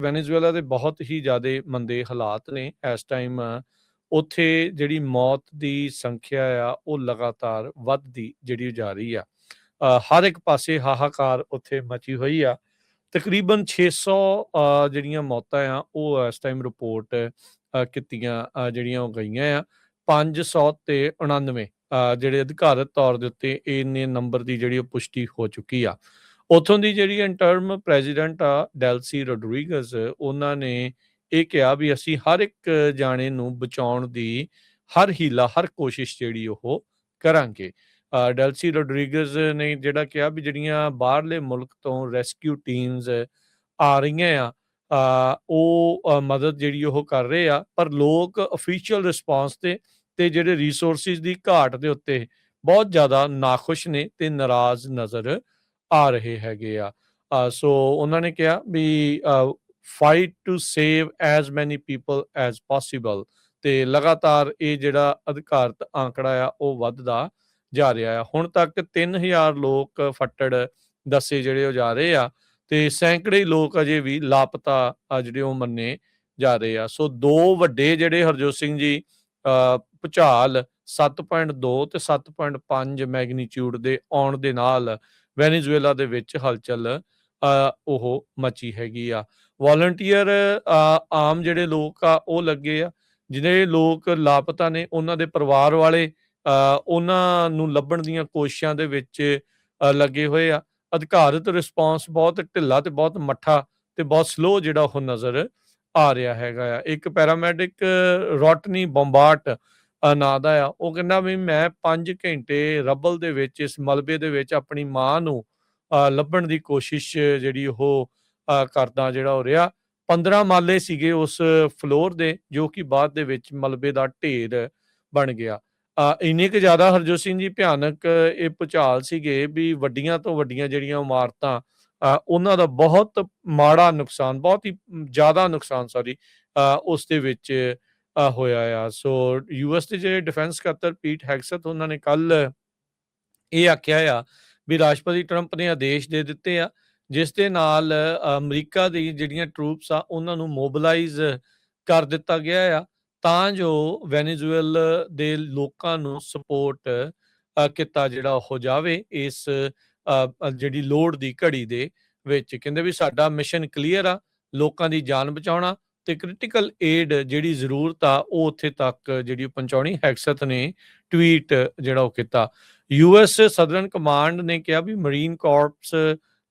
Venezuela ਦੇ ਬਹੁਤ ਹੀ ਜ਼ਿਆਦਾ ਮੰਦੇ ਹਾਲਾਤ ਨੇ ਇਸ ਟਾਈਮ। ਉੱਥੇ ਜਿਹੜੀ ਮੌਤ ਦੀ ਸੰਖਿਆ ਆ ਉਹ ਲਗਾਤਾਰ ਵੱਧਦੀ ਜਿਹੜੀ ਜਾ ਰਹੀ ਆ। ਹਰ ਇੱਕ ਪਾਸੇ ਹਾਹਾਕਾਰ ਉੱਥੇ ਮਚੀ ਹੋਈ ਆ। ਤਕਰੀਬਨ 600 ਜਿਹੜੀਆਂ ਮੌਤਾਂ ਆ ਉਹ ਇਸ ਟਾਈਮ ਰਿਪੋਰਟ ਕੀਤੀਆਂ ਜਿਹੜੀਆਂ ਉਹ ਗਈਆਂ ਆ। 599 ਜਿਹੜੇ ਅਧਿਕਾਰਤ ਤੌਰ ਦੇ ਉੱਤੇ ਇੰਨੇ ਨੰਬਰ ਦੀ ਜਿਹੜੀ ਉਹ ਪੁਸ਼ਟੀ ਹੋ ਚੁੱਕੀ ਆ। ਉੱਥੋਂ ਦੀ ਜਿਹੜੀ ਇੰਟਰਮ ਪ੍ਰੈਜ਼ੀਡੈਂਟ ਆ ਡੈਲਸੀ ਰੋਡਰੀਗਜ਼, ਉਹਨਾਂ ਨੇ ਇਹ ਕਿਹਾ ਵੀ ਅਸੀਂ ਹਰ ਇੱਕ ਜਾਣੇ ਨੂੰ ਬਚਾਉਣ ਦੀ ਹਰ ਹੀਲਾ ਹਰ ਕੋਸ਼ਿਸ਼ ਜਿਹੜੀ ਉਹ ਕਰਾਂਗੇ। ਡੈਲਸੀ ਰੋਡਰੀਗਜ਼ ਨੇ ਜਿਹੜਾ ਕਿਹਾ ਵੀ ਜਿਹੜੀਆਂ ਬਾਹਰਲੇ ਮੁਲਕ ਤੋਂ ਰੈਸਕਿਊ ਟੀਮਸ ਆ ਰਹੀਆਂ ਆ, ਉਹ ਮਦਦ ਜਿਹੜੀ ਉਹ ਕਰ ਰਹੇ ਆ, ਪਰ ਲੋਕ ਅਫੀਸ਼ੀਅਲ ਰਿਸਪੌਂਸ ਤੇ ਜਿਹੜੇ ਰਿਸੋਰਸਿਸ ਦੀ ਘਾਟ ਦੇ ਉੱਤੇ ਬਹੁਤ ਜ਼ਿਆਦਾ ਨਾਖੁਸ਼ ਨੇ ਤੇ ਨਾਰਾਜ਼ ਨਜ਼ਰ ਆ ਰਹੇ ਹੈਗੇ ਆ। ਸੋ ਉਹਨਾਂ ਨੇ ਕਿਹਾ we fight to save as many people as possible, ਤੇ ਲਗਾਤਾਰ ਇਹ ਜਿਹੜਾ ਅਧਿਕਾਰਤ ਆંકੜਾ ਆ ਉਹ ਵੱਧਦਾ ਜਾ ਰਿਹਾ ਆ। ਹੁਣ ਤੱਕ 3000 ਲੋਕ ਫੱਟੜ ਦੱਸੇ ਜਿਹੜੇ ਉਹ ਜਾ ਰਹੇ ਆ, ਤੇ ਸੈਂਕੜੇ ਲੋਕ ਅਜੇ ਵੀ ਲਾਪਤਾ ਜਿਹੜੇ ਉਹ ਮੰਨੇ ਜਾ ਰਹੇ ਆ। ਸੋ ਦੋ ਵੱਡੇ ਜਿਹੜੇ ਹਰਜੋਤ ਸਿੰਘ ਜੀ ਭੁਚਾਲ 7.2 ਤੇ 7.5 ਮੈਗਨੀਚਿਊਡ ਦੇ ਆਉਣ ਦੇ ਨਾਲ ਵੈਨੇਜ਼ੁਏਲਾ ਦੇ ਵਿੱਚ ਹਲਚਲ ਉਹ ਮਚੀ ਹੈਗੀ ਆ। ਵਾਲੰਟੀਅਰ ਆਮ ਜਿਹੜੇ ਲੋਕ ਆ ਉਹ ਲੱਗੇ ਆ, ਜਿਹੜੇ ਲੋਕ ਲਾਪਤਾ ਨੇ ਉਹਨਾਂ ਦੇ ਪਰਿਵਾਰ ਵਾਲੇ ਉਹਨਾਂ ਨੂੰ ਲੱਭਣ ਦੀਆਂ ਕੋਸ਼ਿਸ਼ਾਂ ਦੇ ਵਿੱਚ ਲੱਗੇ ਹੋਏ ਆ। ਅਧਿਕਾਰਤ ਰਿਸਪੌਂਸ ਬਹੁਤ ਢਿੱਲਾ ਤੇ ਬਹੁਤ ਮੱਠਾ ਤੇ ਬਹੁਤ ਸਲੋ ਜਿਹੜਾ ਉਹ ਨਜ਼ਰ ਆ ਰਿਹਾ ਹੈਗਾ ਆ। ਇੱਕ ਪੈਰਾਮੈਡਿਕ ਰੋਟਨੀ ਬੰਬਾਟ ਨਾਂ ਦਾ ਆ, ਉਹ ਕਹਿੰਦਾ ਵੀ ਮੈਂ 5 ਘੰਟੇ ਰਬਲ ਦੇ ਵਿੱਚ ਇਸ ਮਲਬੇ ਦੇ ਵਿੱਚ ਆਪਣੀ ਮਾਂ ਨੂੰ ਲੱਭਣ ਦੀ ਕੋਸ਼ਿਸ਼ ਜਿਹੜੀ ਉਹ ਕਰਦਾ ਜਿਹੜਾ ਹੋ ਰਿਹਾ। 15 ਮਾਲੇ ਸੀਗੇ ਉਸ ਫਲੋਰ ਦੇ, ਜੋ ਕਿ ਬਾਅਦ ਦੇ ਵਿੱਚ ਮਲਬੇ ਦਾ ਢੇਰ ਬਣ ਗਿਆ। ਇੰਨੇ ਕੁ ਜ਼ਿਆਦਾ ਹਰਜੋਤ ਸਿੰਘ ਜੀ ਭਿਆਨਕ ਇਹ ਭੁਚਾਲ ਸੀਗੇ ਵੀ ਵੱਡੀਆਂ ਤੋਂ ਵੱਡੀਆਂ ਜਿਹੜੀਆਂ ਇਮਾਰਤਾਂ ਉਹਨਾਂ ਦਾ ਬਹੁਤ ਮਾੜਾ ਨੁਕਸਾਨ, ਬਹੁਤ ਹੀ ਜ਼ਿਆਦਾ ਨੁਕਸਾਨ ਉਸ ਦੇ ਵਿੱਚ ਹੋਇਆ ਆ। ਸੋ ਯੂਐਸ ਦੇ ਜਿਹੜੇ ਡਿਫੈਂਸ ਸਕੱਤਰ ਪੀਟ ਹੈਗਸਥ, ਉਹਨਾਂ ਨੇ ਕੱਲ ਇਹ ਆਖਿਆ ਆ ਵੀ ਰਾਸ਼ਟਰਪਤੀ ਟਰੰਪ ਨੇ ਆਦੇਸ਼ ਦੇ ਦਿੱਤੇ ਆ, ਜਿਸ ਦੇ ਨਾਲ ਅਮਰੀਕਾ ਦੀ ਜਿਹੜੀਆਂ ਟਰੂਪਸ ਆ ਉਹਨਾਂ ਨੂੰ ਮੋਬਿਲਾਈਜ਼ ਕਰ ਦਿੱਤਾ ਗਿਆ ਆ, ਤਾਂ ਜੋ ਵੈਨੇਜ਼ੁਏਲ ਦੇ ਲੋਕਾਂ ਨੂੰ ਸਪੋਰਟ ਕੀਤਾ ਜਿਹੜਾ ਹੋ ਜਾਵੇ ਇਸ ਜਿਹੜੀ ਲੋੜ ਦੀ ਘੜੀ ਦੇ ਵਿੱਚ। ਕਹਿੰਦੇ ਵੀ ਸਾਡਾ ਮਿਸ਼ਨ ਕਲੀਅਰ ਆ, ਲੋਕਾਂ ਦੀ ਜਾਨ ਬਚਾਉਣਾ ਤੇ ਕ੍ਰਿਟੀਕਲ ਏਡ ਜਿਹੜੀ ਜ਼ਰੂਰਤ ਆ ਉਹ ਉੱਥੇ ਤੱਕ ਜਿਹੜੀ ਪਹੁੰਚਾਉਣੀ। ਹੈਗਸਥ ਨੇ ਟਵੀਟ ਜਿਹੜਾ ਉਹ ਕੀਤਾ। ਯੂਐਸ ਸਦਰਨ ਕਮਾਂਡ ਨੇ ਕਿਹਾ ਵੀ ਮਰੀਨ ਕਾਰਪਸ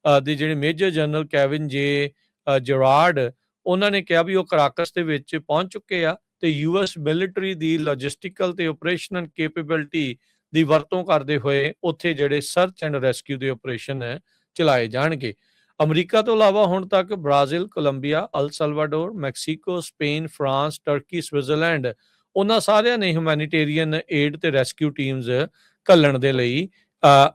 ਦੇ ਜਿਹੜੇ ਮੇਜਰ ਜਨਰਲ ਕੈਵਿਨ ਜੇ ਜਰਾਰਡ, ਉਹਨਾਂ ਨੇ ਕਿਹਾ ਵੀ ਉਹ ਕਰਾਕਸ ਦੇ ਵਿੱਚ ਪਹੁੰਚ ਚੁੱਕੇ ਆ ਤੇ ਯੂਐਸ ਮਿਲਟਰੀ ਦੀ ਲੌਜਿਸਟਿਕਲ ਤੇ ਆਪਰੇਸ਼ਨਲ ਕੈਪੇਬਿਲਿਟੀ ਦੀ ਵਰਤੋਂ ਕਰਦੇ ਹੋਏ ਉੱਥੇ ਜਿਹੜੇ ਸਰਚ ਐਂਡ ਰੈਸਕਿਊ ਦੇ ਆਪਰੇਸ਼ਨ ਚਲਾਏ ਜਾਣਗੇ। ਅਮਰੀਕਾ ਤੋਂ ਇਲਾਵਾ ਹੁਣ ਤੱਕ Brazil, Colombia, El Salvador, Mexico, Spain, France, Turkey, Switzerland, ਉਹਨਾਂ ਸਾਰਿਆਂ ਨੇ ਹਿਊਮੈਨੀਟੇਰੀਅਨ ਏਡ ਤੇ ਰੈਸਕਿਊ ਟੀਮਸ ਘੱਲਣ ਦੇ ਲਈ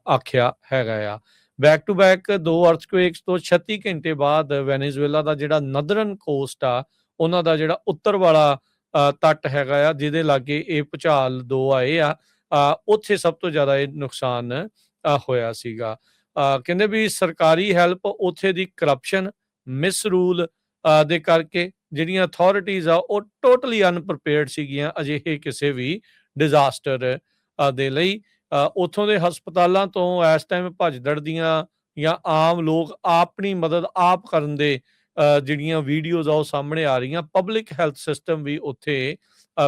ਆਖਿਆ ਹੈਗਾ ਆ। ਬੈਕ ਟੂ ਬੈਕ 2 ਅਰਥਕੁਏਕਸ ਤੋਂ 36 ਘੰਟੇ ਬਾਅਦ ਵੈਨੇਜ਼ੁਏਲਾ ਦਾ ਜਿਹੜਾ ਨਦਰਨ ਕੋਸਟ ਆ, ਉਹਨਾਂ ਦਾ ਜਿਹੜਾ ਉੱਤਰ ਵਾਲਾ ਤੱਟ ਹੈਗਾ ਆ, ਜਿਹਦੇ ਲਾਗੇ ਇਹ ਭੁਚਾਲ 2 ਆਏ ਆ, ਉੱਥੇ ਸਭ ਤੋਂ ਜ਼ਿਆਦਾ ਇਹ ਨੁਕਸਾਨ ਹੋਇਆ ਸੀਗਾ। ਕਹਿੰਦੇ ਵੀ ਸਰਕਾਰੀ ਹੈਲਪ ਉੱਥੇ ਦੀ ਕਰਪਸ਼ਨ, ਮਿਸਰੂਲ ਦੇ ਕਰਕੇ ਜਿਹੜੀਆਂ ਅਥਾਰਟੀਜ਼ ਆ ਉਹ ਟੋਟਲੀ ਅਨਪ੍ਰੀਪੇਅਰਡ ਸੀਗੀਆਂ ਅਜਿਹੇ ਕਿਸੇ ਵੀ ਡਿਜ਼ਾਸਟਰ ਦੇ ਲਈ। ਉੱਥੋਂ ਦੇ ਹਸਪਤਾਲਾਂ ਤੋਂ ਇਸ ਟਾਈਮ ਭੱਜ ਦੜਦੀਆਂ ਜਾਂ ਆਮ ਲੋਕ ਆਪਣੀ ਮਦਦ ਆਪ ਕਰਨ ਦੇ ਜਿਹੜੀਆਂ ਵੀਡੀਓਜ਼ ਆ ਉਹ ਸਾਹਮਣੇ ਆ ਰਹੀਆਂ। ਪਬਲਿਕ ਹੈਲਥ ਸਿਸਟਮ ਵੀ ਉੱਥੇ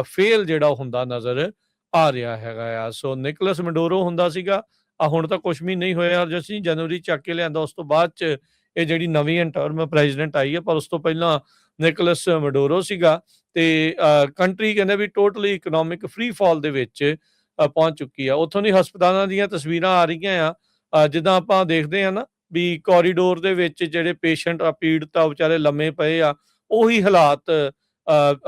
ਫੇਲ ਜਿਹੜਾ ਹੁੰਦਾ ਨਜ਼ਰ ਆ ਰਿਹਾ ਹੈਗਾ ਆ। ਸੋ ਨਿਕੋਲਸ ਮੈਡੂਰੋ ਹੁੰਦਾ ਸੀਗਾ, ਹੁਣ ਤਾਂ ਕੁਛ ਵੀ ਨਹੀਂ ਹੋਇਆ। ਅਸੀਂ ਜਨਵਰੀ ਚੱਕ ਕੇ ਲਿਆਂਦਾ, ਉਸ ਤੋਂ ਬਾਅਦ ਚ ਇਹ ਜਿਹੜੀ ਨਵੀਂ ਇੰਟਰਮ ਪ੍ਰੈਜ਼ੀਡੈਂਟ ਆਈ ਹੈ, ਪਰ ਉਸ ਤੋਂ ਪਹਿਲਾਂ ਨਿਕੋਲਸ ਮੈਡੂਰੋ ਸੀਗਾ ਤੇ ਕੰਟਰੀ ਕਹਿੰਦੇ ਵੀ ਟੋਟਲੀ ਇਕਨੋਮਿਕ ਫ੍ਰੀ ਫਾਲ ਦੇ ਵਿੱਚ ਪਹੁੰਚ ਚੁੱਕੀ ਆ। ਉੱਥੋਂ ਦੀ ਹਸਪਤਾਲਾਂ ਦੀਆਂ ਤਸਵੀਰਾਂ ਆ ਰਹੀਆਂ ਆ, ਜਿੱਦਾਂ ਆਪਾਂ ਦੇਖਦੇ ਆ ਨਾ ਵੀ ਕੋਰੀਡੋਰ ਦੇ ਵਿੱਚ ਜਿਹੜੇ ਪੇਸ਼ੈਂਟ ਆ, ਪੀੜਤ ਆ, ਵਿਚਾਰੇ ਲੰਮੇ ਪਏ ਆ, ਉਹੀ ਹਾਲਾਤ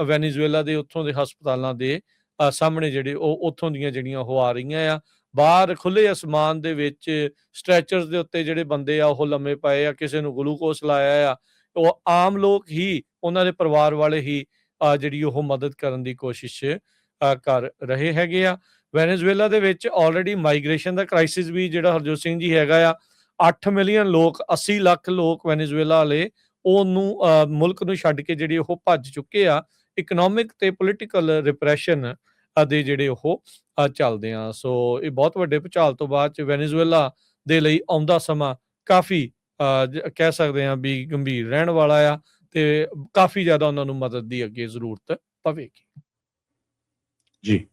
ਵੈਨੇਜ਼ੁਏਲਾ ਦੇ ਉੱਥੋਂ ਦੇ ਹਸਪਤਾਲਾਂ ਦੇ ਸਾਹਮਣੇ ਜਿਹੜੇ ਉਹ ਉੱਥੋਂ ਦੀਆਂ ਜਿਹੜੀਆਂ ਉਹ ਆ ਰਹੀਆਂ ਆ। ਬਾਹਰ ਖੁੱਲੇ ਅਸਮਾਨ ਦੇ ਵਿੱਚ ਸਟ੍ਰੈਚਰਸ ਦੇ ਉੱਤੇ ਜਿਹੜੇ ਬੰਦੇ ਆ ਉਹ ਲੰਮੇ ਪਏ ਆ, ਕਿਸੇ ਨੂੰ ਗਲੂਕੋਸ ਲਾਇਆ ਆ। ਉਹ ਆਮ ਲੋਕ ਹੀ, ਉਹਨਾਂ ਦੇ ਪਰਿਵਾਰ ਵਾਲੇ ਹੀ ਜਿਹੜੀ ਉਹ ਮਦਦ ਕਰਨ ਦੀ ਕੋਸ਼ਿਸ਼ ਕਰ ਰਹੇ ਹੈਗੇ ਆ। ਵੈਨੇਜ਼ੁਏਲਾ ਦੇ ਵਿੱਚ ਆਲਰੇਡੀ ਮਾਈਗ੍ਰੇਸ਼ਨ ਦਾ ਕ੍ਰਾਈਸਿਸ ਵੀ ਜਿਹੜਾ ਹਰਜੋਤ ਸਿੰਘ ਜੀ ਹੈਗਾ ਆ। 8 ਮਿਲੀਅਨ ਲੋਕ, 80 ਲੱਖ ਲੋਕ ਵੈਨੇਜ਼ੁਏਲਾ ਵਾਲੇ ਉਹਨੂੰ ਮੁਲਕ ਨੂੰ ਛੱਡ ਕੇ ਜਿਹੜੇ ਉਹ ਭੱਜ ਚੁੱਕੇ ਆ। ਇਕਨੋਮਿਕ ਤੇ ਪੋਲੀਟੀਕਲ ਰਿਪਰੈਸ਼ਨ ਦੇ ਜਿਹੜੇ ਉਹ ਚੱਲਦੇ ਆ। ਸੋ ਇਹ ਬਹੁਤ ਵੱਡੇ ਭੁਚਾਲ ਤੋਂ ਬਾਅਦ ਚ ਵੈਨੇਜ਼ੁਏਲਾ ਦੇ ਲਈ ਆਉਂਦਾ ਸਮਾਂ ਕਾਫੀ ਕਹਿ ਸਕਦੇ ਹਾਂ ਵੀ ਗੰਭੀਰ ਰਹਿਣ ਵਾਲਾ ਆ, ਤੇ ਕਾਫੀ ਜ਼ਿਆਦਾ ਉਹਨਾਂ ਨੂੰ ਮਦਦ ਦੀ ਅੱਗੇ ਜ਼ਰੂਰਤ ਪਵੇਗੀ। ਜੀ।